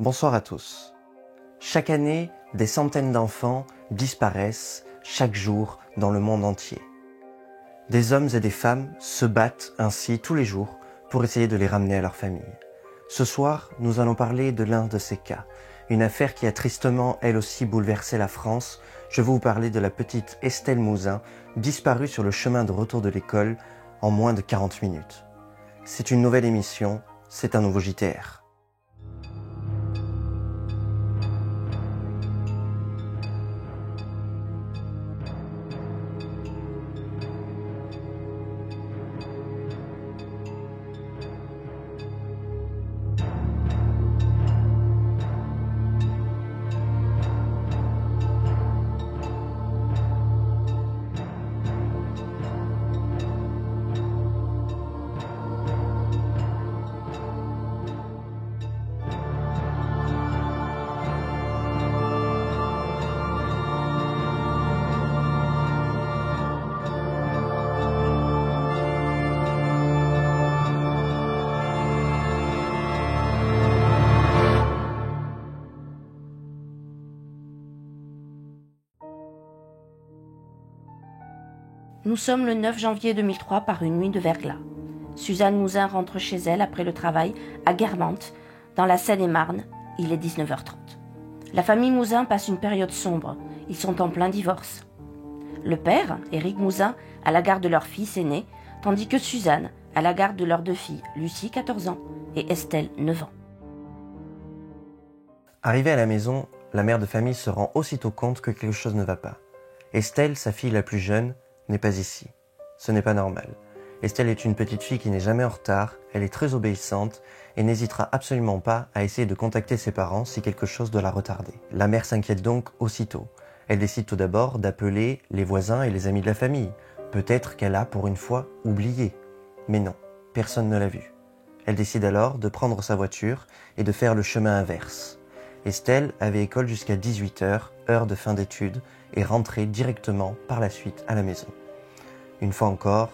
Bonsoir à tous. Chaque année, des centaines d'enfants disparaissent chaque jour dans le monde entier. Des hommes et des femmes se battent ainsi tous les jours pour essayer de les ramener à leur famille. Ce soir, nous allons parler de l'un de ces cas, une affaire qui a tristement elle aussi bouleversé la France. Je vais vous parler de la petite Estelle Mouzin, disparue sur le chemin de retour de l'école en moins de 40 minutes. C'est une nouvelle émission, c'est un nouveau JTR. Nous sommes le 9 janvier 2003 par une nuit de verglas. Suzanne Mouzin rentre chez elle après le travail à Guermantes, dans la Seine-et-Marne. Il est 19h30. La famille Mouzin passe une période sombre. Ils sont en plein divorce. Le père, Éric Mouzin, a la garde de leur fils aîné, tandis que Suzanne a la garde de leurs deux filles, Lucie, 14 ans, et Estelle, 9 ans. Arrivée à la maison, la mère de famille se rend aussitôt compte que quelque chose ne va pas. Estelle, sa fille la plus jeune, n'est pas ici. Ce n'est pas normal. Estelle est une petite fille qui n'est jamais en retard, elle est très obéissante et n'hésitera absolument pas à essayer de contacter ses parents si quelque chose doit la retarder. La mère s'inquiète donc aussitôt. Elle décide tout d'abord d'appeler les voisins et les amis de la famille. Peut-être qu'elle a pour une fois oublié. Mais non, personne ne l'a vue. Elle décide alors de prendre sa voiture et de faire le chemin inverse. Estelle avait école jusqu'à 18h, heure de fin d'études, et rentrait directement par la suite à la maison. Une fois encore,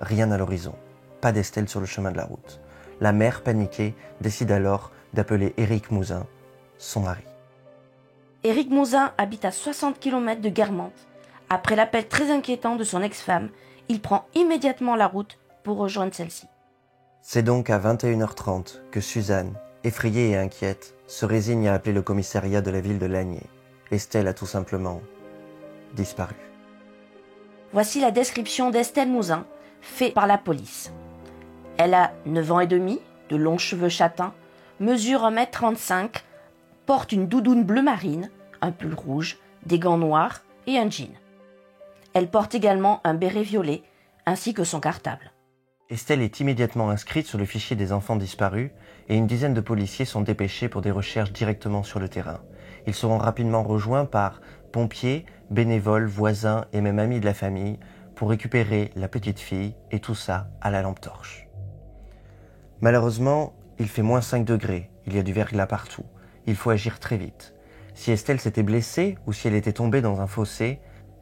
rien à l'horizon. Pas d'Estelle sur le chemin de la route. La mère, paniquée, décide alors d'appeler Éric Mouzin, son mari. Éric Mouzin habite à 60 km de Guermantes. Après l'appel très inquiétant de son ex-femme, il prend immédiatement la route pour rejoindre celle-ci. C'est donc à 21h30 que Suzanne, effrayée et inquiète, se résigne à appeler le commissariat de la ville de Lagny. Estelle a tout simplement disparu. Voici la description d'Estelle Mouzin, faite par la police. Elle a 9 ans et demi, de longs cheveux châtains, mesure 1m35, porte une doudoune bleu marine, un pull rouge, des gants noirs et un jean. Elle porte également un béret violet, ainsi que son cartable. Estelle est immédiatement inscrite sur le fichier des enfants disparus et une dizaine de policiers sont dépêchés pour des recherches directement sur le terrain. Ils seront rapidement rejoints par pompiers, bénévoles, voisins et même amis de la famille pour récupérer la petite fille et tout ça à la lampe torche. Malheureusement, il fait moins 5 degrés, il y a du verglas partout, il faut agir très vite. Si Estelle s'était blessée ou si elle était tombée dans un fossé,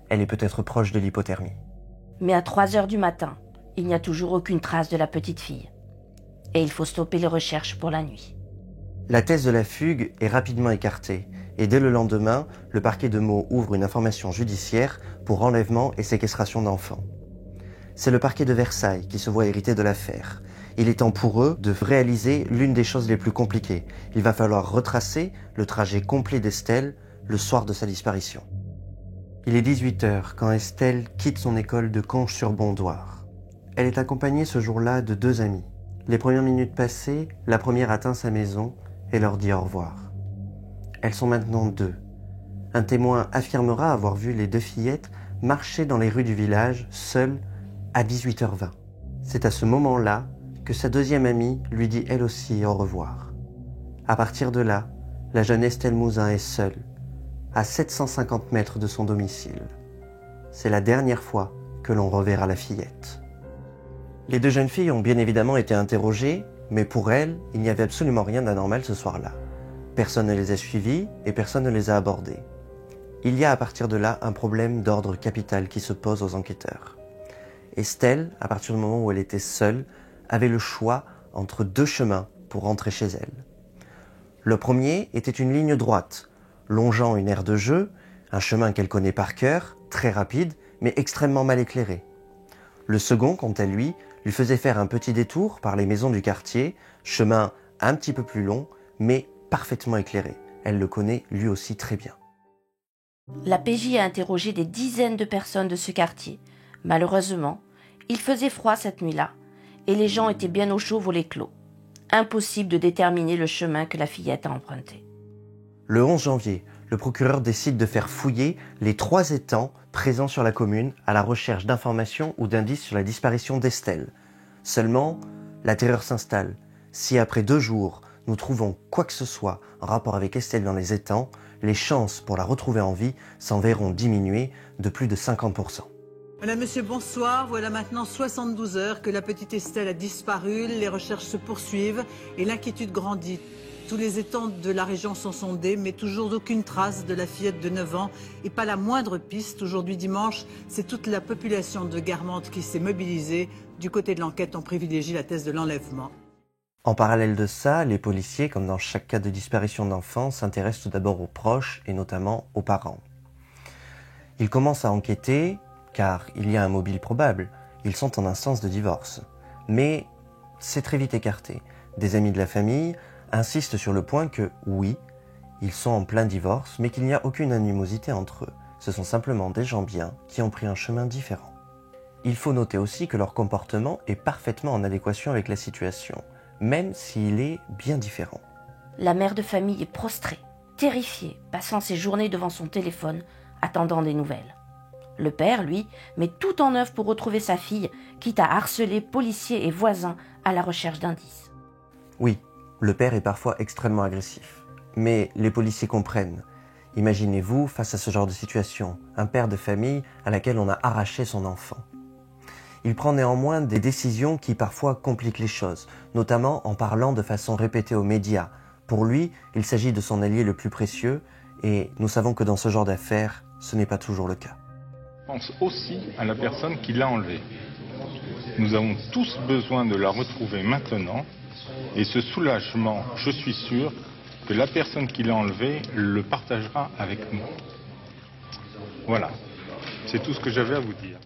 elle est peut-être proche de l'hypothermie. Mais à 3h du matin, il n'y a toujours aucune trace de la petite fille. Et il faut stopper les recherches pour la nuit. La thèse de la fugue est rapidement écartée et dès le lendemain, le parquet de Meaux ouvre une information judiciaire pour enlèvement et séquestration d'enfants. C'est le parquet de Versailles qui se voit hériter de l'affaire. Il est temps pour eux de réaliser l'une des choses les plus compliquées. Il va falloir retracer le trajet complet d'Estelle le soir de sa disparition. Il est 18h quand Estelle quitte son école de Conches-sur-Bondoire. Elle est accompagnée ce jour-là de 2 amis. Les premières minutes passées, la première atteint sa maison et leur dit au revoir. Elles sont maintenant 2. Un témoin affirmera avoir vu les 2 fillettes marcher dans les rues du village, seules, à 18h20. C'est à ce moment-là que sa deuxième amie lui dit elle aussi au revoir. À partir de là, la jeune Estelle Mouzin est seule, à 750 mètres de son domicile. C'est la dernière fois que l'on reverra la fillette. Les 2 jeunes filles ont bien évidemment été interrogées, mais pour elles, il n'y avait absolument rien d'anormal ce soir-là. Personne ne les a suivies et personne ne les a abordées. Il y a à partir de là un problème d'ordre capital qui se pose aux enquêteurs. Estelle, à partir du moment où elle était seule, avait le choix entre 2 chemins pour rentrer chez elle. Le premier était une ligne droite, longeant une aire de jeu, un chemin qu'elle connaît par cœur, très rapide, mais extrêmement mal éclairé. Le second, quant à lui faisait faire un petit détour par les maisons du quartier, chemin un petit peu plus long, mais parfaitement éclairé. Elle le connaît lui aussi très bien. La PJ a interrogé des dizaines de personnes de ce quartier. Malheureusement, il faisait froid cette nuit-là, et les gens étaient bien au chaud volets clos. Impossible de déterminer le chemin que la fillette a emprunté. Le 11 janvier, le procureur décide de faire fouiller les 3 étangs présents sur la commune à la recherche d'informations ou d'indices sur la disparition d'Estelle. Seulement, la terreur s'installe. Si après 2 jours, nous trouvons quoi que ce soit en rapport avec Estelle dans les étangs, les chances pour la retrouver en vie s'en verront diminuer de plus de 50%. Madame, monsieur, bonsoir. Voilà maintenant 72 heures que la petite Estelle a disparu. Les recherches se poursuivent et l'inquiétude grandit. Tous les étangs de la région sont sondés, mais toujours aucune trace de la fillette de 9 ans et pas la moindre piste. Aujourd'hui dimanche, c'est toute la population de Guermantes qui s'est mobilisée. Du côté de l'enquête, on privilégie la thèse de l'enlèvement. En parallèle de ça, les policiers, comme dans chaque cas de disparition d'enfants, s'intéressent tout d'abord aux proches et notamment aux parents. Ils commencent à enquêter car il y a un mobile probable. Ils sont en instance de divorce. Mais c'est très vite écarté. Des amis de la famille insistent sur le point que, oui, ils sont en plein divorce, mais qu'il n'y a aucune animosité entre eux. Ce sont simplement des gens bien qui ont pris un chemin différent. Il faut noter aussi que leur comportement est parfaitement en adéquation avec la situation, même s'il est bien différent. La mère de famille est prostrée, terrifiée, passant ses journées devant son téléphone, attendant des nouvelles. Le père, lui, met tout en œuvre pour retrouver sa fille, quitte à harceler policiers et voisins à la recherche d'indices. Oui, le père est parfois extrêmement agressif. Mais les policiers comprennent. Imaginez-vous, face à ce genre de situation, un père de famille à laquelle on a arraché son enfant. Il prend néanmoins des décisions qui parfois compliquent les choses, notamment en parlant de façon répétée aux médias. Pour lui, il s'agit de son allié le plus précieux, et nous savons que dans ce genre d'affaires, ce n'est pas toujours le cas. Pense aussi à la personne qui l'a enlevée. Nous avons tous besoin de la retrouver maintenant, et ce soulagement, je suis sûr que la personne qui l'a enlevée le partagera avec nous. Voilà, c'est tout ce que j'avais à vous dire.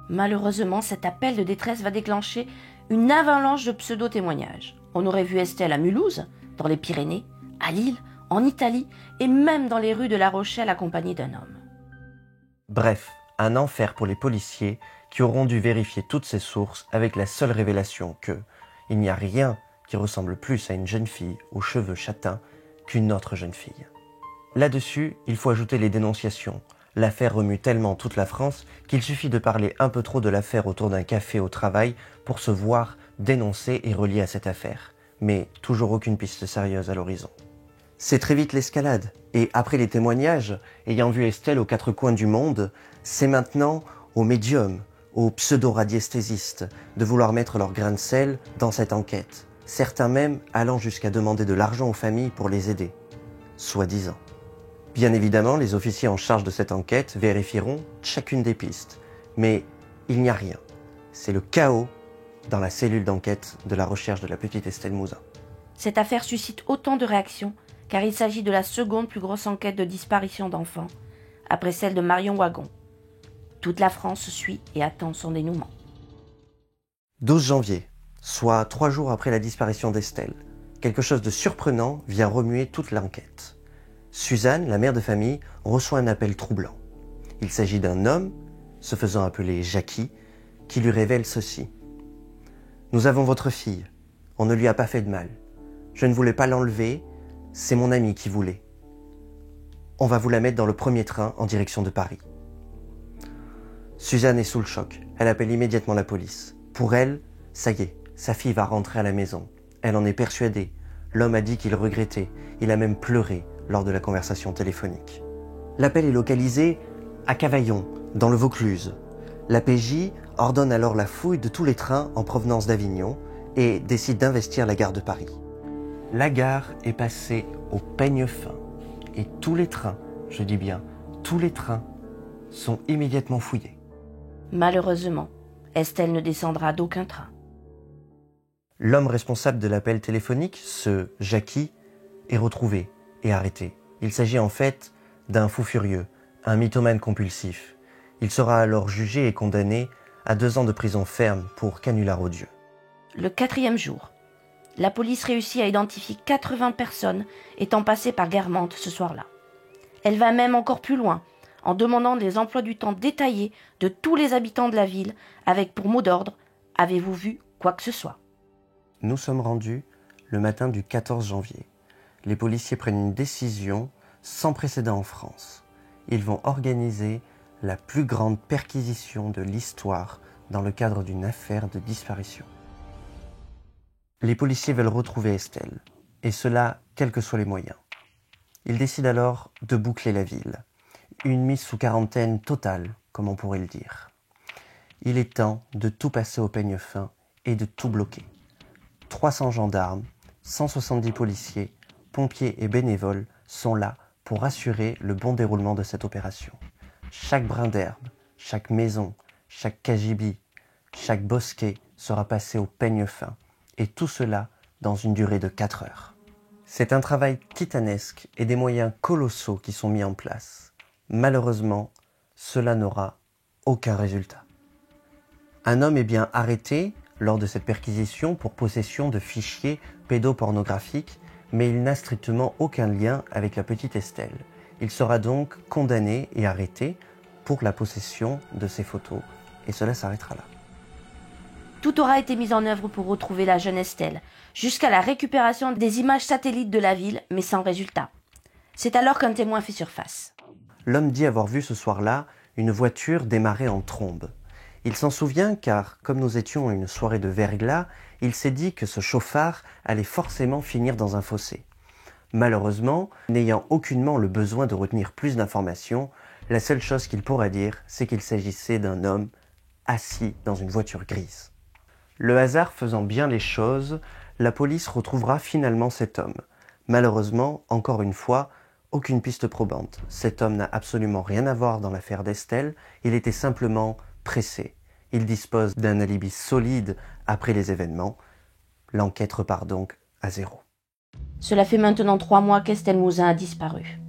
Malheureusement, cet appel de détresse va déclencher une avalanche de pseudo-témoignages. On aurait vu Estelle à Mulhouse, dans les Pyrénées, à Lille, en Italie et même dans les rues de La Rochelle accompagnée d'un homme. Bref, un enfer pour les policiers qui auront dû vérifier toutes ces sources avec la seule révélation que il n'y a rien qui ressemble plus à une jeune fille aux cheveux châtains qu'une autre jeune fille. Là-dessus, il faut ajouter les dénonciations. L'affaire remue tellement toute la France qu'il suffit de parler un peu trop de l'affaire autour d'un café au travail pour se voir dénoncé et relié à cette affaire. Mais toujours aucune piste sérieuse à l'horizon. C'est très vite l'escalade. Et après les témoignages, ayant vu Estelle aux 4 coins du monde, c'est maintenant aux médiums, aux pseudo-radiesthésistes de vouloir mettre leur grain de sel dans cette enquête. Certains même allant jusqu'à demander de l'argent aux familles pour les aider. Soi-disant. Bien évidemment, les officiers en charge de cette enquête vérifieront chacune des pistes. Mais il n'y a rien. C'est le chaos dans la cellule d'enquête de la recherche de la petite Estelle Mouzin. Cette affaire suscite autant de réactions car il s'agit de la seconde plus grosse enquête de disparition d'enfants, après celle de Marion Wagon. Toute la France suit et attend son dénouement. 12 janvier, soit 3 jours après la disparition d'Estelle, quelque chose de surprenant vient remuer toute l'enquête. Suzanne, la mère de famille, reçoit un appel troublant. Il s'agit d'un homme, se faisant appeler Jackie, qui lui révèle ceci. « Nous avons votre fille. On ne lui a pas fait de mal. Je ne voulais pas l'enlever, c'est mon ami qui voulait. On va vous la mettre dans le premier train en direction de Paris. » Suzanne est sous le choc. Elle appelle immédiatement la police. Pour elle, ça y est, sa fille va rentrer à la maison. Elle en est persuadée. L'homme a dit qu'il regrettait. Il a même pleuré lors de la conversation téléphonique. L'appel est localisé à Cavaillon, dans le Vaucluse. La PJ ordonne alors la fouille de tous les trains en provenance d'Avignon et décide d'investir la gare de Paris. La gare est passée au peigne fin et tous les trains, je dis bien tous les trains, sont immédiatement fouillés. Malheureusement, Estelle ne descendra d'aucun train. L'homme responsable de l'appel téléphonique, ce Jackie, est retrouvé et arrêté. Il s'agit en fait d'un fou furieux, un mythomane compulsif. Il sera alors jugé et condamné à 2 ans de prison ferme pour canular odieux. Le 4e jour, la police réussit à identifier 80 personnes étant passées par Guermantes ce soir-là. Elle va même encore plus loin, en demandant des emplois du temps détaillés de tous les habitants de la ville, avec pour mot d'ordre « Avez-vous vu quoi que ce soit ?» Nous sommes rendus le matin du 14 janvier. Les policiers prennent une décision sans précédent en France. Ils vont organiser la plus grande perquisition de l'histoire dans le cadre d'une affaire de disparition. Les policiers veulent retrouver Estelle, et cela quels que soient les moyens. Ils décident alors de boucler la ville. Une mise sous quarantaine totale, comme on pourrait le dire. Il est temps de tout passer au peigne fin et de tout bloquer. 300 gendarmes, 170 policiers, pompiers et bénévoles sont là pour assurer le bon déroulement de cette opération. Chaque brin d'herbe, chaque maison, chaque cagibi, chaque bosquet sera passé au peigne fin, et tout cela dans une durée de 4 heures. C'est un travail titanesque et des moyens colossaux qui sont mis en place. Malheureusement, cela n'aura aucun résultat. Un homme est bien arrêté lors de cette perquisition pour possession de fichiers pédopornographiques, mais il n'a strictement aucun lien avec la petite Estelle. Il sera donc condamné et arrêté pour la possession de ces photos, et cela s'arrêtera là. Tout aura été mis en œuvre pour retrouver la jeune Estelle, jusqu'à la récupération des images satellites de la ville, mais sans résultat. C'est alors qu'un témoin fait surface. L'homme dit avoir vu ce soir-là une voiture démarrer en trombe. Il s'en souvient car, comme nous étions à une soirée de verglas, il s'est dit que ce chauffard allait forcément finir dans un fossé. Malheureusement, n'ayant aucunement le besoin de retenir plus d'informations, la seule chose qu'il pourra dire, c'est qu'il s'agissait d'un homme assis dans une voiture grise. Le hasard faisant bien les choses, la police retrouvera finalement cet homme. Malheureusement, encore une fois, aucune piste probante. Cet homme n'a absolument rien à voir dans l'affaire d'Estelle, il était simplement pressé. Il dispose d'un alibi solide après les événements. L'enquête repart donc à 0. Cela fait maintenant 3 mois qu'Estelle Mouzin a disparu.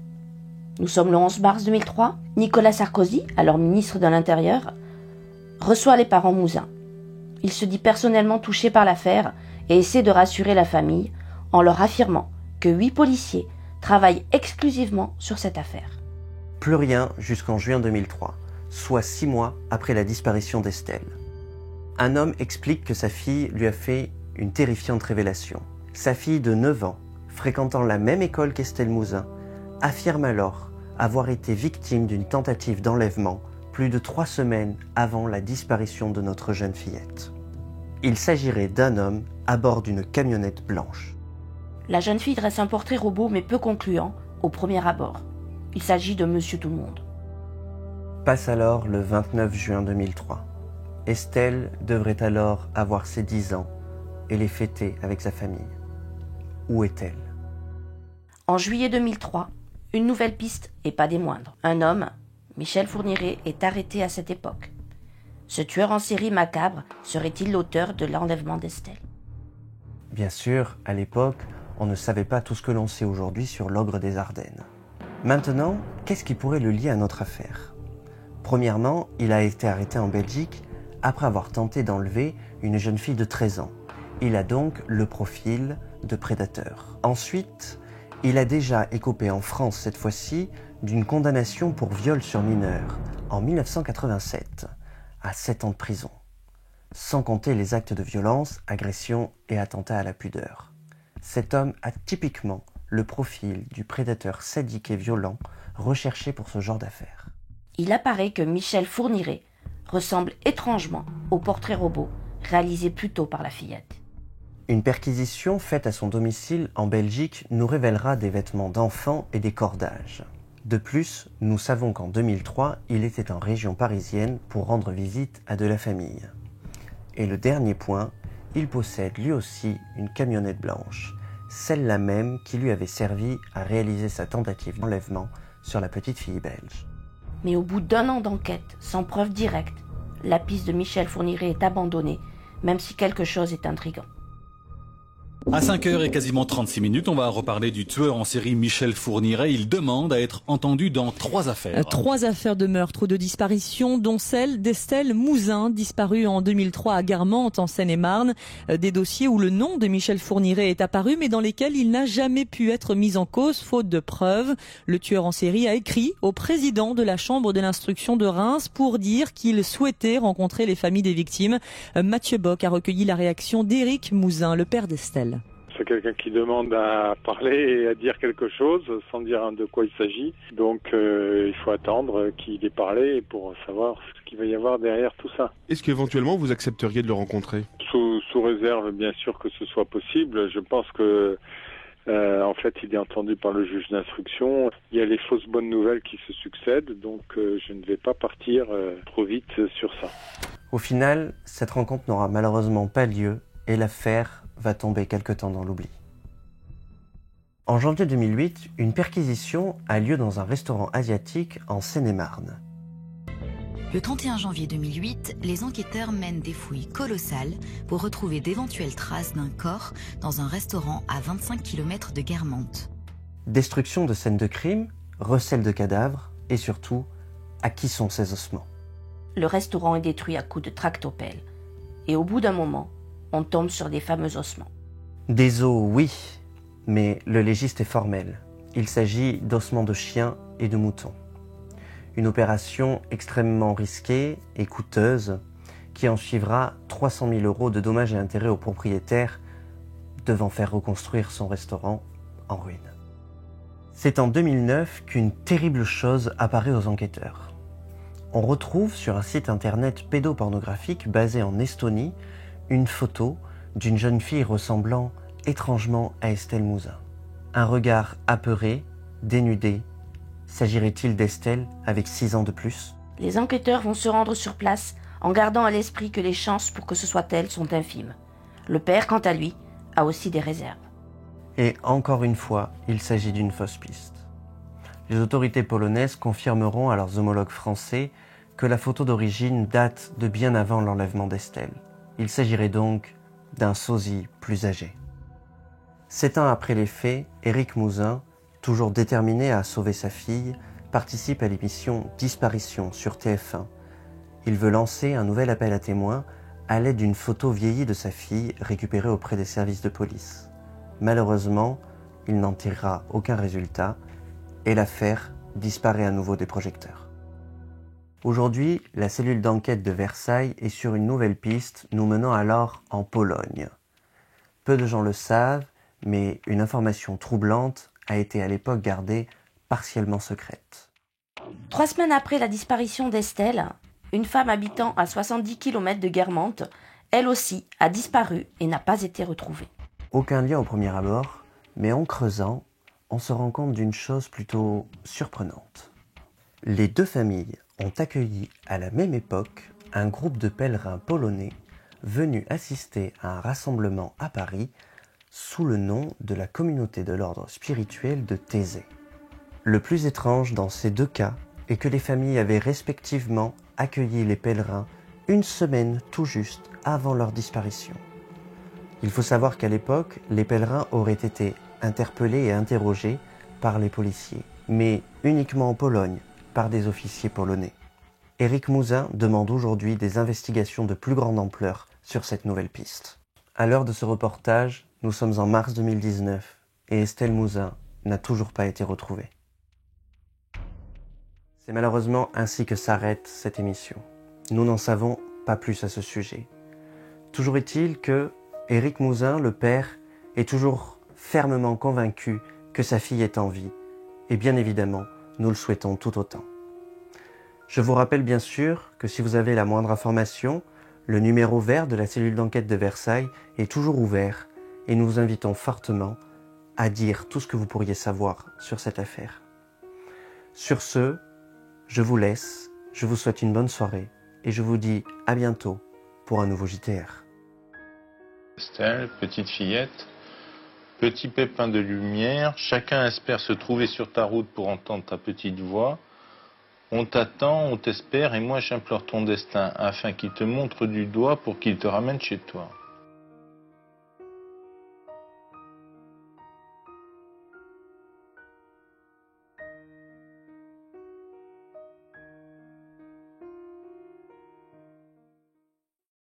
Nous sommes le 11 mars 2003. Nicolas Sarkozy, alors ministre de l'Intérieur, reçoit les parents Mouzin. Il se dit personnellement touché par l'affaire et essaie de rassurer la famille en leur affirmant que 8 policiers travaillent exclusivement sur cette affaire. Plus rien jusqu'en juin 2003, soit 6 mois après la disparition d'Estelle. Un homme explique que sa fille lui a fait une terrifiante révélation. Sa fille de 9 ans, fréquentant la même école qu'Estelle Mouzin, affirme alors avoir été victime d'une tentative d'enlèvement plus de 3 semaines avant la disparition de notre jeune fillette. Il s'agirait d'un homme à bord d'une camionnette blanche. La jeune fille dresse un portrait robot mais peu concluant au premier abord. Il s'agit de Monsieur Tout-le-Monde. Passe alors le 29 juin 2003. Estelle devrait alors avoir ses 10 ans et les fêter avec sa famille. Où est-elle ? En juillet 2003, une nouvelle piste, et pas des moindres. Un homme, Michel Fourniret, est arrêté à cette époque. Ce tueur en série macabre serait-il l'auteur de l'enlèvement d'Estelle ? Bien sûr, à l'époque, on ne savait pas tout ce que l'on sait aujourd'hui sur l'ogre des Ardennes. Maintenant, qu'est-ce qui pourrait le lier à notre affaire ? Premièrement, il a été arrêté en Belgique après avoir tenté d'enlever une jeune fille de 13 ans. Il a donc le profil de prédateur. Ensuite, il a déjà écopé en France, cette fois-ci, d'une condamnation pour viol sur mineur en 1987, à 7 ans de prison, sans compter les actes de violence, agression et attentat à la pudeur. Cet homme a typiquement le profil du prédateur sadique et violent recherché pour ce genre d'affaires. Il apparaît que Michel Fourniret ressemble étrangement au portrait robot réalisé plus tôt par la fillette. Une perquisition faite à son domicile en Belgique nous révélera des vêtements d'enfant et des cordages. De plus, nous savons qu'en 2003, il était en région parisienne pour rendre visite à de la famille. Et le dernier point, il possède lui aussi une camionnette blanche, celle-là même qui lui avait servi à réaliser sa tentative d'enlèvement sur la petite fille belge. Mais au bout d'1 an d'enquête, sans preuve directe, la piste de Michel Fourniret est abandonnée, même si quelque chose est intriguant. À 5h et quasiment 36 minutes, on va reparler du tueur en série Michel Fourniret. Il demande à être entendu dans 3 affaires. 3 affaires de meurtre ou de disparition, dont celle d'Estelle Mouzin, disparue en 2003 à Guermantes, en Seine-et-Marne. Des dossiers où le nom de Michel Fourniret est apparu, mais dans lesquels il n'a jamais pu être mis en cause, faute de preuves. Le tueur en série a écrit au président de la chambre de l'instruction de Reims pour dire qu'il souhaitait rencontrer les familles des victimes. Mathieu Bock a recueilli la réaction d'Éric Mouzin, le père d'Estelle. C'est quelqu'un qui demande à parler et à dire quelque chose sans dire de quoi il s'agit. Donc il faut attendre qu'il ait parlé pour savoir ce qu'il va y avoir derrière tout ça. Est-ce qu'éventuellement vous accepteriez de le rencontrer ? Sous réserve bien sûr que ce soit possible. Je pense que en fait il est entendu par le juge d'instruction. Il y a les fausses bonnes nouvelles qui se succèdent, donc je ne vais pas partir trop vite sur ça. Au final, cette rencontre n'aura malheureusement pas lieu et l'affaire va tomber quelque temps dans l'oubli. En janvier 2008, une perquisition a lieu dans un restaurant asiatique en Seine-et-Marne. Le 31 janvier 2008, les enquêteurs mènent des fouilles colossales pour retrouver d'éventuelles traces d'un corps dans un restaurant à 25 km de Guermantes. Destruction de scènes de crime, recel de cadavres et surtout, à qui sont ces ossements ? Le restaurant est détruit à coups de tractopelle. Et au bout d'un moment, on tombe sur des fameux ossements. Des os, oui, mais le légiste est formel. Il s'agit d'ossements de chiens et de moutons. Une opération extrêmement risquée et coûteuse qui en suivra 300 000 € de dommages et intérêts au propriétaire devant faire reconstruire son restaurant en ruine. C'est en 2009 qu'une terrible chose apparaît aux enquêteurs. On retrouve sur un site internet pédopornographique basé en Estonie une photo d'une jeune fille ressemblant étrangement à Estelle Mouzin. Un regard apeuré, dénudé. S'agirait-il d'Estelle avec 6 ans de plus ? Les enquêteurs vont se rendre sur place en gardant à l'esprit que les chances pour que ce soit elle sont infimes. Le père, quant à lui, a aussi des réserves. Et encore une fois, il s'agit d'une fausse piste. Les autorités polonaises confirmeront à leurs homologues français que la photo d'origine date de bien avant l'enlèvement d'Estelle. Il s'agirait donc d'un sosie plus âgé. 7 ans après les faits, Éric Mouzin, toujours déterminé à sauver sa fille, participe à l'émission Disparition sur TF1. Il veut lancer un nouvel appel à témoins à l'aide d'une photo vieillie de sa fille récupérée auprès des services de police. Malheureusement, il n'en tirera aucun résultat et l'affaire disparaît à nouveau des projecteurs. Aujourd'hui, la cellule d'enquête de Versailles est sur une nouvelle piste nous menant alors en Pologne. Peu de gens le savent, mais une information troublante a été à l'époque gardée partiellement secrète. 3 semaines après la disparition d'Estelle, une femme habitant à 70 km de Guermantes, elle aussi, a disparu et n'a pas été retrouvée. Aucun lien au premier abord, mais en creusant, on se rend compte d'une chose plutôt surprenante. Les 2 familles ont accueilli à la même époque un groupe de pèlerins polonais venus assister à un rassemblement à Paris sous le nom de la communauté de l'ordre spirituel de Thésée. Le plus étrange dans ces 2 cas est que les familles avaient respectivement accueilli les pèlerins une semaine tout juste avant leur disparition. Il faut savoir qu'à l'époque, les pèlerins auraient été interpellés et interrogés par les policiers, mais uniquement en Pologne, par des officiers polonais. Éric Mouzin demande aujourd'hui des investigations de plus grande ampleur sur cette nouvelle piste. À l'heure de ce reportage, nous sommes en mars 2019 et Estelle Mouzin n'a toujours pas été retrouvée. C'est malheureusement ainsi que s'arrête cette émission. Nous n'en savons pas plus à ce sujet. Toujours est-il que Éric Mouzin, le père, est toujours fermement convaincu que sa fille est en vie. Et bien évidemment, nous le souhaitons tout autant. Je vous rappelle bien sûr que si vous avez la moindre information, le numéro vert de la cellule d'enquête de Versailles est toujours ouvert et nous vous invitons fortement à dire tout ce que vous pourriez savoir sur cette affaire. Sur ce, je vous laisse, je vous souhaite une bonne soirée et je vous dis à bientôt pour un nouveau JTR. Estelle, petite fillette, petit pépin de lumière, chacun espère se trouver sur ta route pour entendre ta petite voix. On t'attend, on t'espère et moi j'implore ton destin afin qu'il te montre du doigt pour qu'il te ramène chez toi.